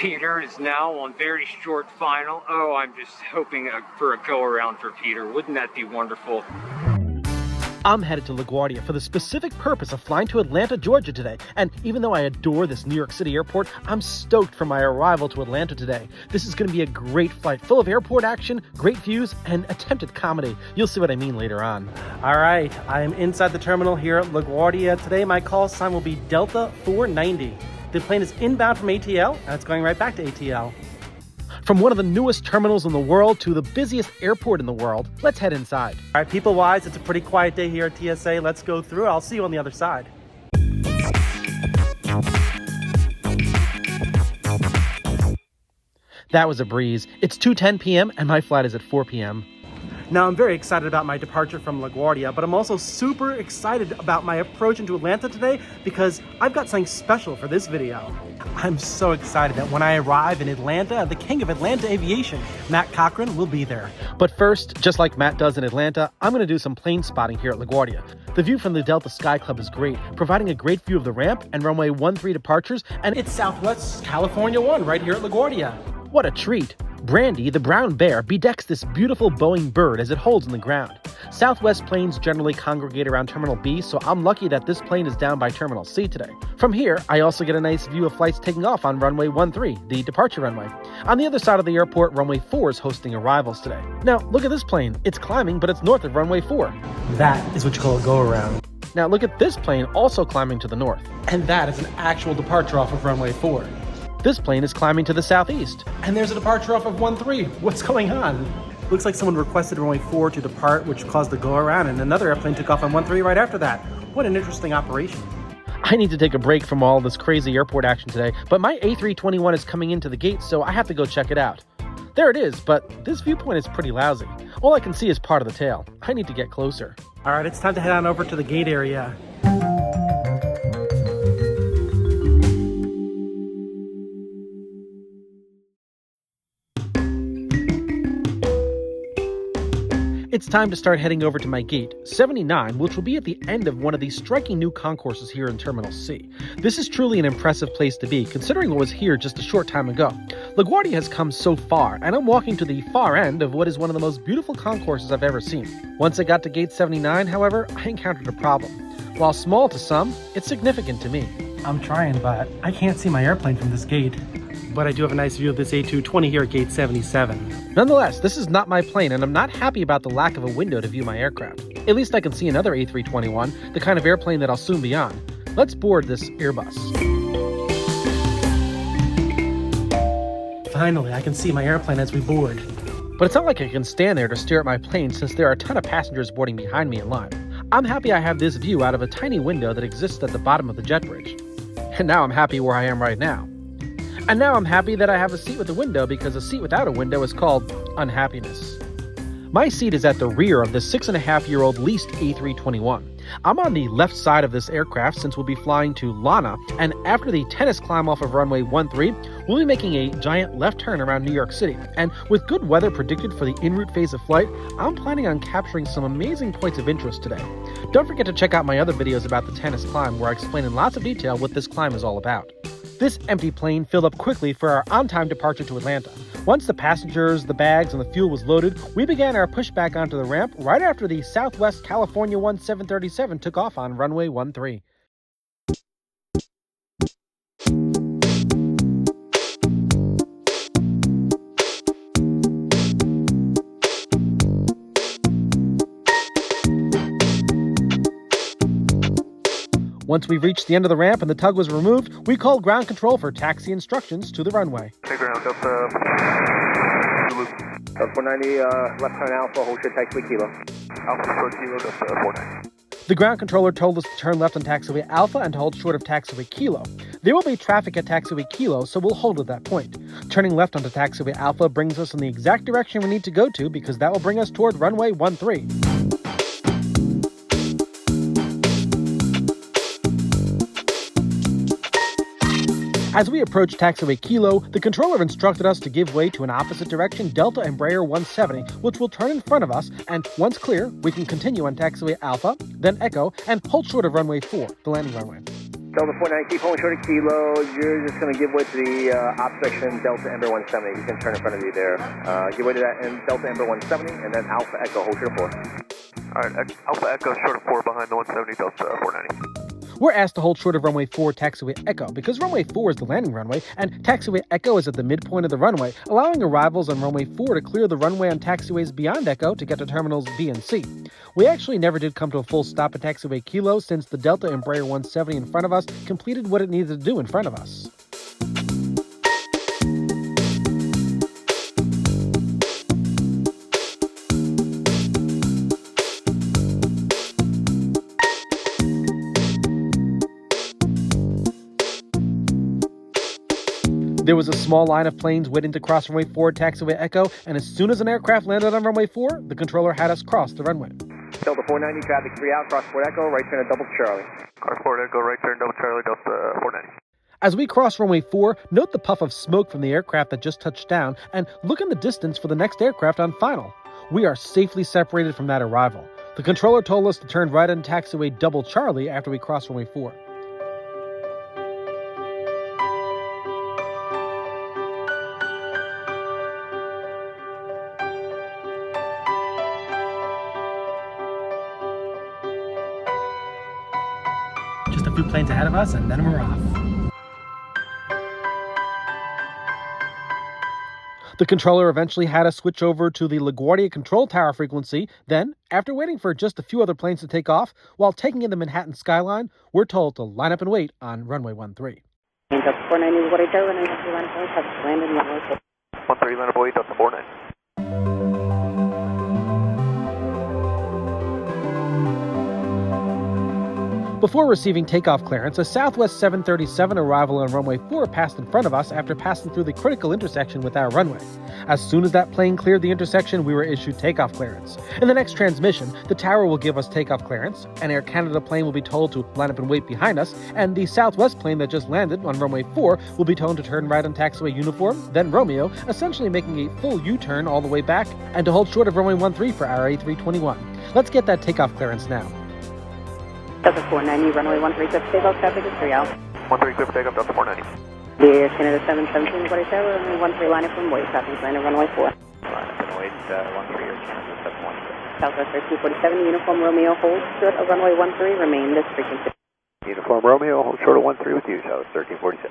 Peter is now on very short final. Oh, I'm just hoping for a go-around for Peter. Wouldn't that be wonderful? I'm headed to LaGuardia for the specific purpose of flying to Atlanta, Georgia today. And even though I adore this New York City airport, I'm stoked for my arrival to Atlanta today. This is going to be a great flight, full of airport action, great views, and attempted comedy. You'll see what I mean later on. All right, I am inside the terminal here at LaGuardia. Today, my call sign will be Delta 490. The plane is inbound from ATL, and it's going right back to ATL. From one of the newest terminals in the world to the busiest airport in the world, let's head inside. All right, people-wise, it's a pretty quiet day here at TSA. Let's go through. I'll see you on the other side. That was a breeze. It's 2:10 p.m. and my flight is at 4 p.m. Now, I'm very excited about my departure from LaGuardia, but I'm also super excited about my approach into Atlanta today because I've got something special for this video. I'm so excited that when I arrive in Atlanta, the king of Atlanta aviation, Matt Cochran, will be there. But first, just like Matt does in Atlanta, I'm going to do some plane spotting here at LaGuardia. The view from the Delta Sky Club is great, providing a great view of the ramp and runway 13 departures, and it's Southwest California 1 right here at LaGuardia. What a treat! Brandy, the brown bear, bedecks this beautiful Boeing bird as it holds in the ground. Southwest planes generally congregate around Terminal B, so I'm lucky that this plane is down by Terminal C today. From here, I also get a nice view of flights taking off on runway 13, the departure runway. On the other side of the airport, runway 4 is hosting arrivals today. Now, look at this plane. It's climbing, but it's north of runway 4. That is what you call a go-around. Now, look at this plane also climbing to the north. And that is an actual departure off of runway 4. This plane is climbing to the southeast. And there's a departure off of 13. What's going on? Looks like someone requested runway 4 to depart, which caused the go-around, and another airplane took off on 13 right after that. What an interesting operation. I need to take a break from all this crazy airport action today, but my A321 is coming into the gate, so I have to go check it out. There it is, but this viewpoint is pretty lousy. All I can see is part of the tail. I need to get closer. All right, it's time to head on over to the gate area. It's time to start heading over to my gate, 79, which will be at the end of one of these striking new concourses here in Terminal C. This is truly an impressive place to be, considering what was here just a short time ago. LaGuardia has come so far, and I'm walking to the far end of what is one of the most beautiful concourses I've ever seen. Once I got to gate 79, however, I encountered a problem. While small to some, it's significant to me. I'm trying, but I can't see my airplane from this gate. But I do have a nice view of this A220 here at gate 77. Nonetheless, this is not my plane, and I'm not happy about the lack of a window to view my aircraft. At least I can see another A321, the kind of airplane that I'll soon be on. Let's board this Airbus. Finally, I can see my airplane as we board. But it's not like I can stand there to stare at my plane since there are a ton of passengers boarding behind me in line. I'm happy I have this view out of a tiny window that exists at the bottom of the jet bridge. And now I'm happy where I am right now. And now I'm happy that I have a seat with a window because a seat without a window is called unhappiness. My seat is at the rear of the 6.5-year-old leased A321. I'm on the left side of this aircraft since we'll be flying to Lana, and after the tennis climb off of runway 13, we'll be making a giant left turn around New York City. And with good weather predicted for the en route phase of flight, I'm planning on capturing some amazing points of interest today. Don't forget to check out my other videos about the tennis climb where I explain in lots of detail what this climb is all about. This empty plane filled up quickly for our on-time departure to Atlanta. Once the passengers, the bags, and the fuel was loaded, we began our pushback onto the ramp right after the Southwest California 737 took off on runway 13. Once we reached the end of the ramp and the tug was removed, we called ground control for taxi instructions to the runway. Okay, ground, Delta 490, left turn Alpha, hold short taxiway Kilo. Alpha short Kilo, Delta 490. The ground controller told us to turn left on taxiway Alpha and to hold short of taxiway Kilo. There will be traffic at taxiway Kilo, so we'll hold at that point. Turning left onto taxiway Alpha brings us in the exact direction we need to go to because that will bring us toward runway 13. As we approached taxiway Kilo, the controller instructed us to give way to an opposite direction Delta Embraer 170, which will turn in front of us, and once clear, we can continue on taxiway Alpha, then Echo, and hold short of runway 4, the landing runway. Delta 490, keep holding short of kilo. You're just going to give way to the op section, Delta Ember 170. You can turn in front of you there. Give way to that and Delta Ember 170, and then Alpha Echo, hold short of 4. Alright, Alpha Echo short of 4 behind the 170, Delta 490. We're asked to hold short of runway 4 taxiway Echo because runway 4 is the landing runway and taxiway Echo is at the midpoint of the runway, allowing arrivals on runway 4 to clear the runway on taxiways beyond Echo to get to terminals B and C. We actually never did come to a full stop at taxiway Kilo since the Delta Embraer 170 in front of us completed what it needed to do in front of us. There was a small line of planes waiting to cross runway 4 taxiway Echo, and as soon as an aircraft landed on runway 4, the controller had us cross the runway. Delta 490, traffic 3 out, cross 4 Echo, right turn at double Charlie. Cross 4 Echo, right turn, double Charlie, Delta 490. As we cross runway 4, note the puff of smoke from the aircraft that just touched down, and look in the distance for the next aircraft on final. We are safely separated from that arrival. The controller told us to turn right on taxiway double Charlie after we cross runway 4. Just a few planes ahead of us, and then we're off. The controller eventually had us switch over to the LaGuardia control tower frequency. Then, after waiting for just a few other planes to take off, while taking in the Manhattan skyline, we're told to line up and wait on runway 13. Delta 490, LaGuardia Tower, and LaGuardia line of have landed in runway 4. 13, line of boy, Delta 490. Before receiving takeoff clearance, a Southwest 737 arrival on runway 4 passed in front of us after passing through the critical intersection with our runway. As soon as that plane cleared the intersection, we were issued takeoff clearance. In the next transmission, the tower will give us takeoff clearance, an Air Canada plane will be told to line up and wait behind us, and the Southwest plane that just landed on runway 4 will be told to turn right on taxiway Uniform, then Romeo, essentially making a full U-turn all the way back, and to hold short of runway 13 for our A321. Let's get that takeoff clearance now. Delta 490, runway 13, clear for takeoff, traffic is 3 out. 13, clear for takeoff, Delta 490. Air Canada 717, LaGuardia Tower, runway 13, line up and wait, traffic is landing runway 4. Line up and wait, 13, Air Canada 717. Southwest 1347, Uniform Romeo, hold short of runway 13, remain this frequency. Uniform Romeo, hold short of 13 with you, Southwest 1347.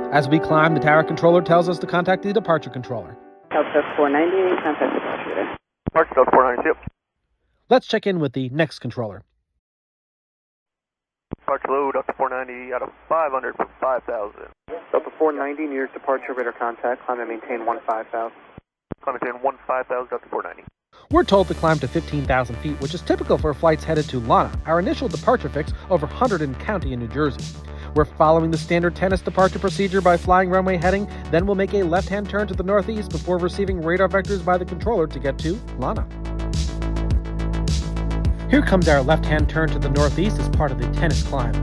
As we climb, the tower controller tells us to contact the departure controller. Delta 490, contact the departure. Departure, Delta 490, yep. Let's check in with the next controller. Departure low, Delta 490 out of 500 for 5,000. Delta 490, nearest departure, radar contact, climb and maintain 15,000. Climb and maintain 15,000, Delta 490. We're told to climb to 15,000 feet, which is typical for flights headed to Lana, our initial departure fix over Hunterdon County in New Jersey. We're following the standard tennis departure procedure by flying runway heading, then we'll make a left-hand turn to the northeast before receiving radar vectors by the controller to get to Lana. Here comes our left-hand turn to the northeast as part of the tennis climb.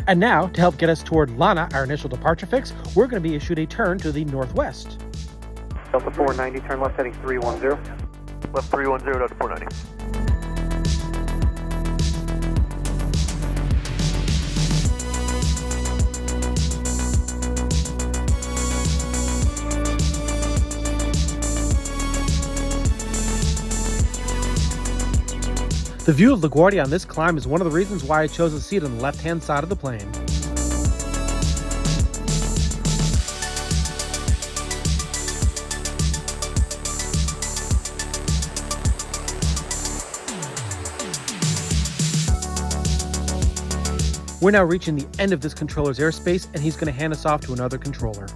And now, to help get us toward Lana, our initial departure fix, we're going to be issued a turn to the northwest. Delta 490, turn left heading 310. Left 310, Delta 490. The view of LaGuardia on this climb is one of the reasons why I chose a seat on the left-hand side of the plane. We're now reaching the end of this controller's airspace, and he's going to hand us off to another controller.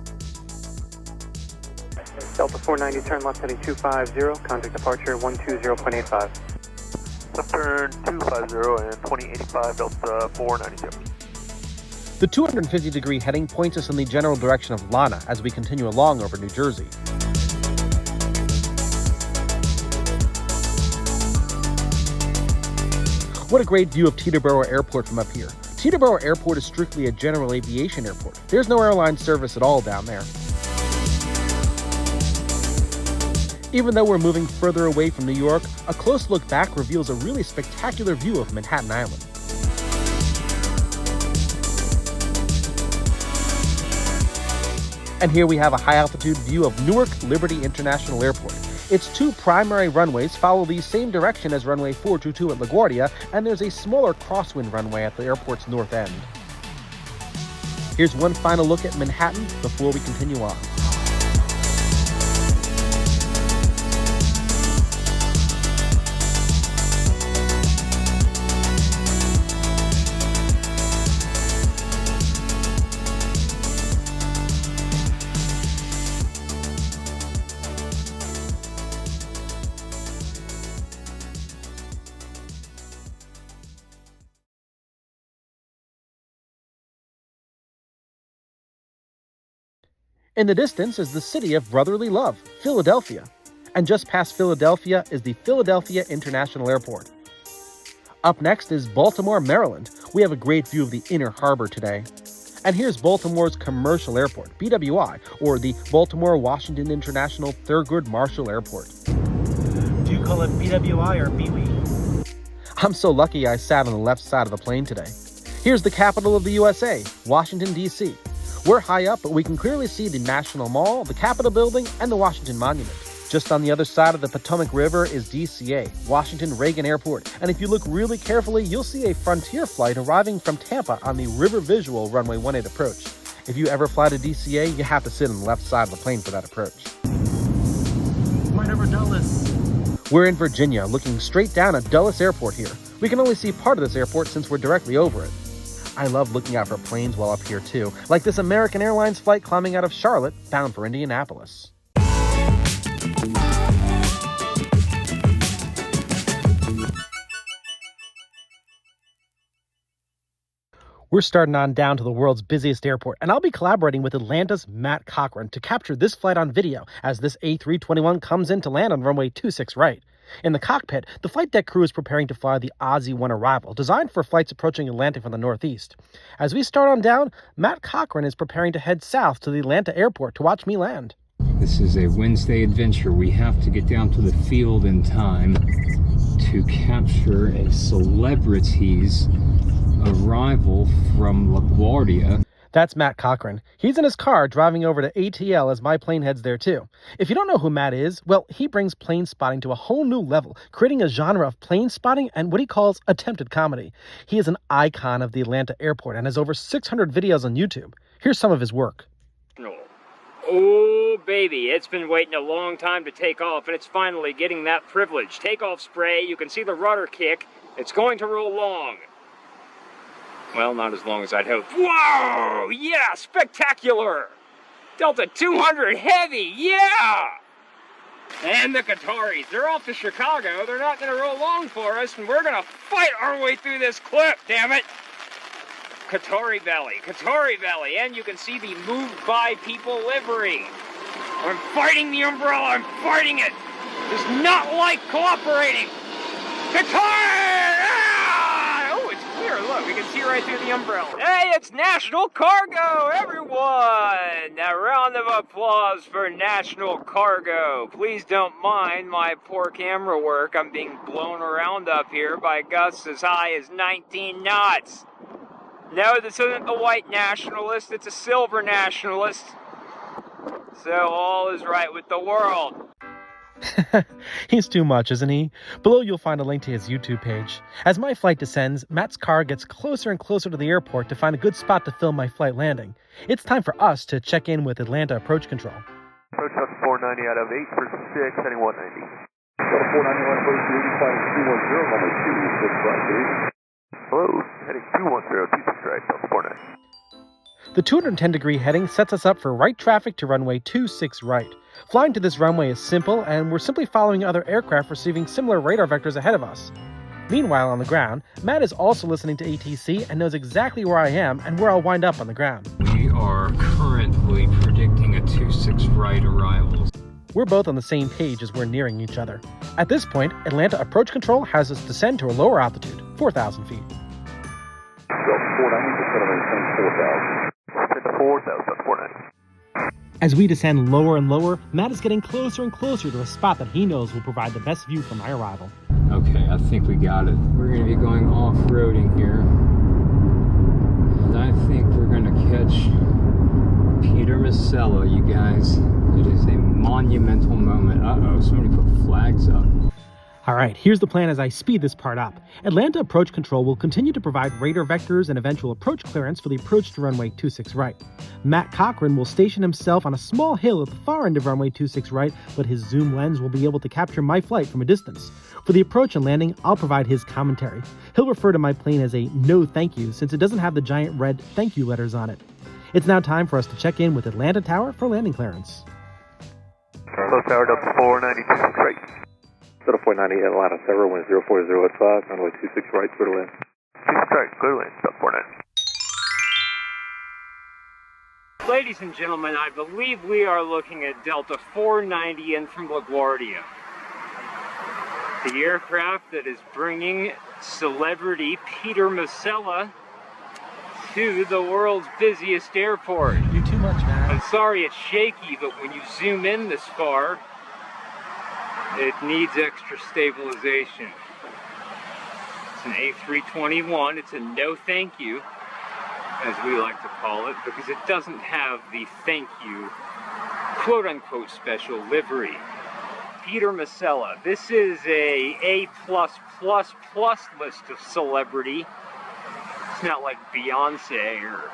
Delta 490, turn left heading 250, contact departure 120.85. Left turn 250 and 2085 Delta 492. The 250-degree heading points us in the general direction of Lana as we continue along over New Jersey. What a great view of Teterboro Airport from up here. Teterboro Airport is strictly a general aviation airport. There's no airline service at all down there. Even though we're moving further away from New York, a close look back reveals a really spectacular view of Manhattan Island. And here we have a high-altitude view of Newark Liberty International Airport. Its two primary runways follow the same direction as runway 422 at LaGuardia, and there's a smaller crosswind runway at the airport's north end. Here's one final look at Manhattan before we continue on. In the distance is the city of brotherly love, Philadelphia. And just past Philadelphia is the Philadelphia International Airport. Up next is Baltimore, Maryland. We have a great view of the inner harbor today. And here's Baltimore's commercial airport, BWI, or the Baltimore Washington International Thurgood Marshall Airport. Do you call it BWI or BWI? I'm so lucky I sat on the left side of the plane today. Here's the capital of the USA, Washington, D.C. We're high up, but we can clearly see the National Mall, the Capitol Building, and the Washington Monument. Just on the other side of the Potomac River is DCA, Washington Reagan Airport, and if you look really carefully, you'll see a Frontier flight arriving from Tampa on the River Visual Runway 18 approach. If you ever fly to DCA, you have to sit on the left side of the plane for that approach. Right over Dulles. We're in Virginia, looking straight down at Dulles Airport here. We can only see part of this airport since we're directly over it. I love looking out for planes while up here too, like this American Airlines flight climbing out of Charlotte, bound for Indianapolis. We're starting on down to the world's busiest airport, and I'll be collaborating with Atlanta's Matt Cochran to capture this flight on video as this A321 comes in to land on runway 26 right. In the cockpit, the flight deck crew is preparing to fly the Aussie 1 Arrival, designed for flights approaching Atlanta from the northeast. As we start on down, Matt Cochran is preparing to head south to the Atlanta airport to watch me land. This is a Wednesday adventure. We have to get down to the field in time to capture a celebrity's arrival from LaGuardia. That's Matt Cochran. He's in his car driving over to ATL as my plane heads there too. If you don't know who Matt is, well, he brings plane spotting to a whole new level, creating a genre of plane spotting and what he calls attempted comedy. He is an icon of the Atlanta airport and has over 600 videos on YouTube. Here's some of his work. Oh, baby, it's been waiting a long time to take off, and it's finally getting that privilege. Takeoff spray, you can see the rudder kick. It's going to roll long. Well, not as long as I'd hoped. Whoa! Yeah, spectacular! Delta 200 heavy, yeah! And the Qataris, they're off to Chicago. They're not going to roll long for us, and we're going to fight our way through this clip, damn it! Qatari Valley, and you can see the moved by people livery. I'm fighting the umbrella, I'm fighting it! Does not like cooperating! Qatar! Oh, it's clear, look, we can see right through the umbrella. Hey, it's National Cargo, everyone! A round of applause for National Cargo. Please don't mind my poor camera work. I'm being blown around up here by gusts as high as 19 knots. No, this isn't a white nationalist, it's a silver nationalist. So all is right with the world. He's too much, isn't he? Below you'll find a link to his YouTube page. As my flight descends, Matt's car gets closer and closer to the airport to find a good spot to film my flight landing. It's time for us to check in with Atlanta Approach Control. Approach up 490 out of 8 for 6, heading 190. 491 approach 85 210, number 26 right, please. Hello, heading 210, 26 right, Delta 490. The 210-degree heading sets us up for right traffic to runway 26 right. Flying to this runway is simple, and we're simply following other aircraft receiving similar radar vectors ahead of us. Meanwhile, on the ground, Matt is also listening to ATC and knows exactly where I am and where I'll wind up on the ground. We are currently predicting a 26 right arrival. We're both on the same page as we're nearing each other. At this point, Atlanta Approach Control has us descend to a lower altitude, 4,000 feet. Delta 490, just going to maintain 4,000. 4,000, that's 490. As we descend lower and lower, Matt is getting closer and closer to a spot that he knows will provide the best view from my arrival. Okay, I think we got it. We're going to be going off-roading here. And I think we're going to catch Peter Masella, you guys. It is a monumental moment. Uh-oh, somebody put flags up. All right, here's the plan as I speed this part up. Atlanta Approach Control will continue to provide radar vectors and eventual approach clearance for the approach to runway 26 right. Matt Cochran will station himself on a small hill at the far end of runway 26 right, but his zoom lens will be able to capture my flight from a distance. For the approach and landing, I'll provide his commentary. He'll refer to my plane as a no thank you since it doesn't have the giant red thank you letters on it. It's now time for us to check in with Atlanta Tower for landing clearance. Hello, Tower, Delta 490, 26 right. Delta 490, Atlanta, Tower, wind 040 at 5, runway 26 right, clear to land. 26 right, clear to land, Delta 490. Ladies and gentlemen, I believe we are looking at Delta 490 in from LaGuardia. The aircraft that is bringing celebrity Peter Masella to the world's busiest airport. You too much, man. I'm sorry it's shaky, but when you zoom in this far, it needs extra stabilization. It's an A321. It's a no thank you, as we like to call it, because it doesn't have the thank you, quote unquote, special livery. Peter Masella. This is a A+++ list of celebrity. It's not like Beyonce or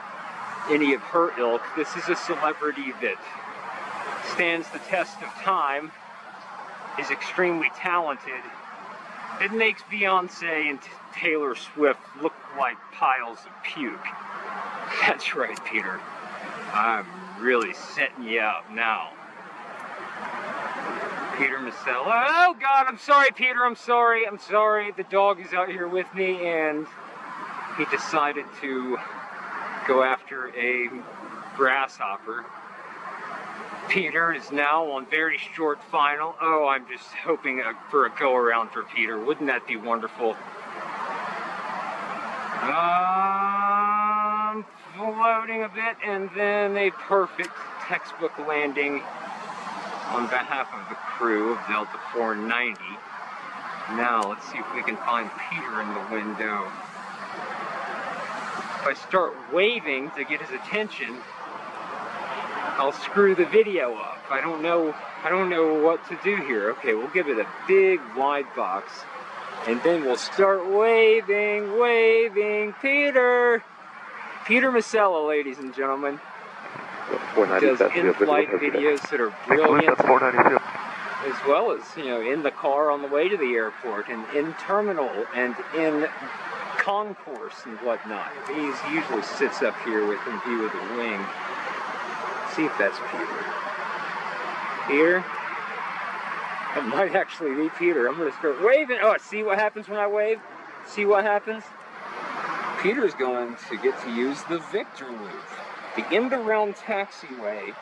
any of her ilk. This is a celebrity that stands the test of time, is extremely talented. It makes Beyonce and Taylor Swift look like piles of puke. That's right, Peter. I'm really setting you up now. Peter Masella. Oh God, I'm sorry, Peter. I'm sorry. The dog is out here with me, and he decided to go after a grasshopper. Peter is now on very short final. Oh, I'm just hoping for a go around for Peter. Wouldn't that be wonderful? Floating a bit, and then a perfect textbook landing on behalf of the crew of Delta 490. Now, let's see if we can find Peter in the window. If I start waving to get his attention, I'll screw the video up. I don't know what to do here. Okay, we'll give it a big wide box, and then we'll start waving. Peter Masella, ladies and gentlemen. Does in-flight videos that are brilliant, as well as, in the car on the way to the airport, and in terminal, and in concourse and whatnot. He usually sits up here with in view of the wing. See if that's Peter. Peter? That might actually be Peter. I'm going to start waving. Oh, see what happens when I wave? See what happens? Peter's going to get to use the Victor Loop, the end-around taxiway,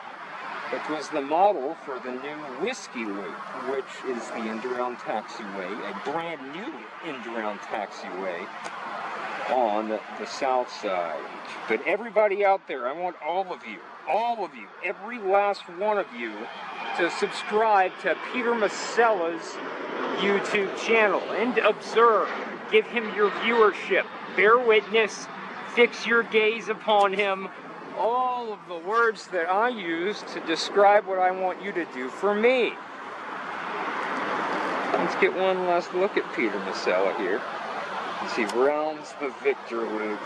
which was the model for the new Whiskey Loop, which is the end-around taxiway, a brand new end-around taxiway on the south side. But everybody out there, I want all of you, every last one of you, to subscribe to Peter Masella's YouTube channel and observe. Give him your viewership. Bear witness. Fix your gaze upon him. All of the words that I use to describe what I want you to do for me. Let's get one last look at Peter Masella here as he rounds the Victor Loop.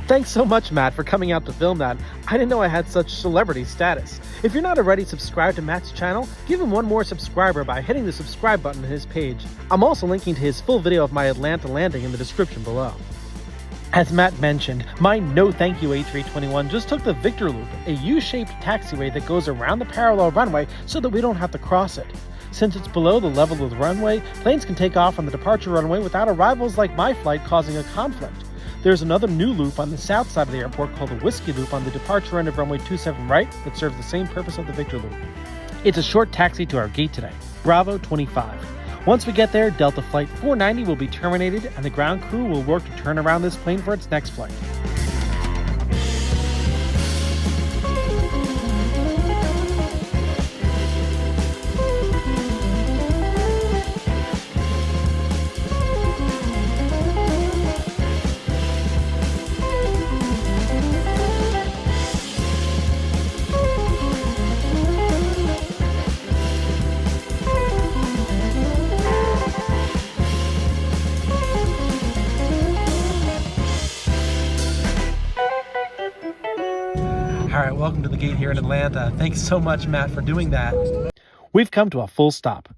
Thanks so much, Matt, for coming out to film that. I didn't know I had such celebrity status. If you're not already subscribed to Matt's channel, give him one more subscriber by hitting the subscribe button on his page. I'm also linking to his full video of my Atlanta landing in the description below. As Matt mentioned, my no thank you A321 just took the Victor Loop, a U-shaped taxiway that goes around the parallel runway so that we don't have to cross it. Since it's below the level of the runway, planes can take off on the departure runway without arrivals like my flight causing a conflict. There's another new loop on the south side of the airport called the Whiskey Loop on the departure end of runway 27 right that serves the same purpose of the Victor Loop. It's a short taxi to our gate today, Bravo 25. Once we get there, Delta Flight 490 will be terminated and the ground crew will work to turn around this plane for its next flight. All right, welcome to the gate here in Atlanta. Thanks so much, Matt, for doing that. We've come to a full stop.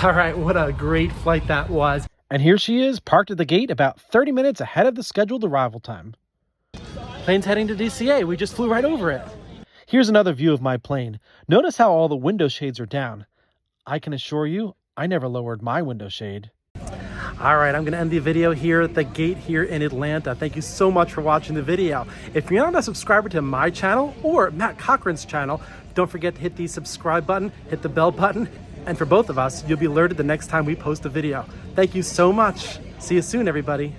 All right, what a great flight that was. And here she is, parked at the gate about 30 minutes ahead of the scheduled arrival time. Plane's heading to DCA. We just flew right over it. Here's another view of my plane. Notice how all the window shades are down. I can assure you, I never lowered my window shade. All right, I'm going to end the video here at the gate here in Atlanta. Thank you so much for watching the video. If you're not a subscriber to my channel or Matt Cochran's channel, don't forget to hit the subscribe button, hit the bell button, and for both of us, you'll be alerted the next time we post a video. Thank you so much. See you soon, everybody.